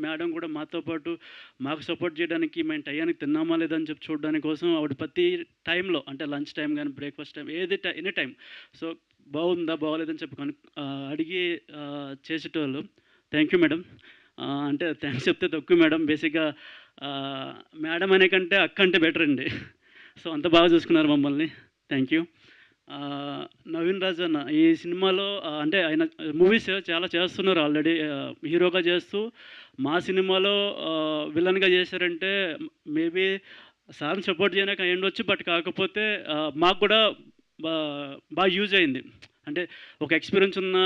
Madam కూడా మాతో పాటు మాకు సపోర్ట్ చేయడానికి మేము టయానికి తిన్నామా లేదని చెప్పి చూడడానికి కోసం ఆవిడ ప్రతి టైంలో అంటే లంచ్ టైం కానీ breakfast time any time so బాగుందా బాగోలేదని చెప్పి అడిగి చేసేటోళ్ళు. Thank you madam. అంటే థ్యాంక్స్ చెప్తే తక్కువ మేడం. బేసిక్గా మేడం అనే కంటే అక్క అంటే బెటర్ అండి. సో అంత బాగా చూసుకున్నారు మమ్మల్ని. Thank you. నవీన్ రాజ్ అన్న ఈ సినిమాలో అంటే ఆయన మూవీస్ చాలా చేస్తున్నారు ఆల్రెడీ. హీరోగా చేస్తూ మా సినిమాలో విలన్గా చేశారంటే మేబీ సార్ని సపోర్ట్ చేయడానికి అయ్యుండొచ్చు. బట్ కాకపోతే మాకు కూడా బాగా యూజ్ అయింది. అంటే ఒక ఎక్స్పీరియన్స్ ఉన్న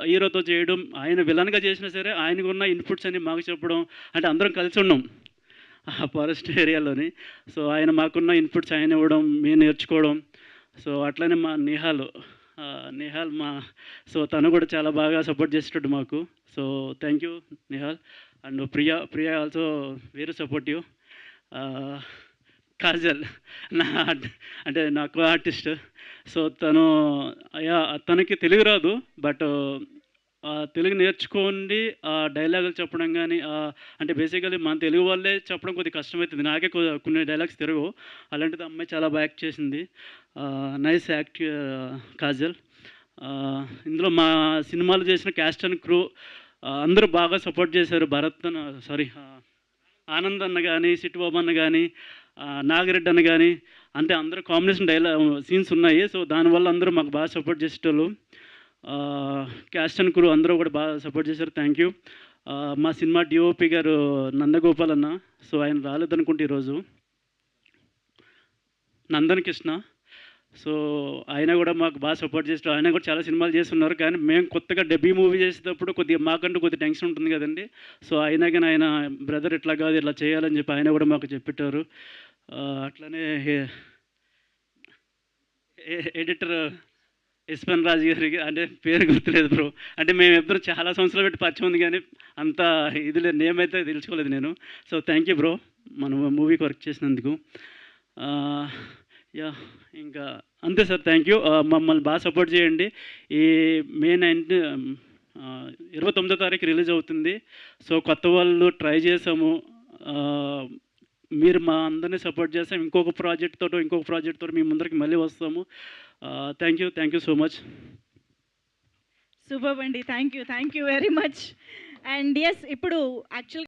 హీరోతో చేయడం, ఆయన విలన్గా చేసినా సరే ఆయనకు ఉన్న ఇన్పుట్స్ అన్ని మాకు చెప్పడం, అంటే అందరం కలిసి ఉన్నాం ఆ ఫారెస్ట్ ఏరియాలోని. సో ఆయన మాకున్న ఇన్పుట్స్ ఆయన ఇవ్వడం, మేము నేర్చుకోవడం. సో అట్లనే మా నిహాల్ సో తను కూడా చాలా బాగా సపోర్ట్ చేసేటట్టు మాకు. So thank you Nihal. And Priya also very supportive. Kajal అంటే నా కో ఆర్టిస్ట్. సో తనకి తెలుగు రాదు, బట్ తెలుగు నేర్చుకోండి డైలాగులు చెప్పడం కానీ అంటే బేసికలీ మన తెలుగు వాళ్ళే చెప్పడం కొద్దిగా కష్టమవుతుంది. నాకే కొన్ని డైలాగ్స్ తిరగవు. అలాంటిది అమ్మాయి చాలా బాగా యాక్ట్ చేసింది. Nice act Kajal. ఇందులో మా సినిమాలు చేసిన క్యాస్ట్ అండ్ క్రూ అందరూ బాగా సపోర్ట్ చేశారు. ఆనంద్ అన్న కానీ, సిట్టుబాబు అన్న కానీ, నాగిరెడ్డి అన్న కానీ, అంటే అందరూ కాంబినేషన్ సీన్స్ ఉన్నాయి. సో దానివల్ల అందరూ మాకు బాగా సపోర్ట్ చేసేటోళ్ళు. క్యాస్ట్ అండ్ క్రూ అందరూ కూడా బాగా సపోర్ట్ చేశారు. Thank you. మా సినిమా డిఓపి గారు నందగోపాల్ అన్న. సో ఆయన రాలేదనుకుంటే ఈరోజు నందన్ కృష్ణ. సో ఆయన కూడా మాకు బాగా సపోర్ట్ చేస్తారు. ఆయన కూడా చాలా సినిమాలు చేస్తున్నారు. కానీ మేము కొత్తగా డెబ్యూ మూవీ చేసేటప్పుడు మాకంటూ కొద్దిగా టెన్షన్ ఉంటుంది కదండి. సో అయినా కానీ ఆయన బ్రదర్ ఇట్లా కాదు ఇట్లా చేయాలని చెప్పి ఆయన కూడా మాకు చెప్పిట్టారు. అట్లనే ఎడిటర్ ఎస్పెన్ రాజు గారికి అంటే పేరు గుర్తులేదు బ్రో. అంటే మేము ఎప్పుడు చాలా సంవత్సరాలు పెట్టి పరిచయం ఉంది కానీ అంత ఇది లేదు, నేమ్ అయితే తెలుసుకోలేదు నేను. సో థ్యాంక్ యూ బ్రో మనం మూవీకి వర్క్ చేసినందుకు. ఇంకా అంతే సార్. Thank you. మమ్మల్ని బాగా సపోర్ట్ చేయండి. ఈ మే 29వ తారీఖు రిలీజ్ అవుతుంది. సో కొత్త వాళ్ళు ట్రై చేసాము. మీరు మా అందరినీ సపోర్ట్ చేస్తాం. ఇంకొక ప్రాజెక్ట్తో మీ ముందరికి మళ్ళీ వస్తాము. Thank you so much. Super అండి. Thank you very much. And yes ఇప్పుడు యాక్చువల్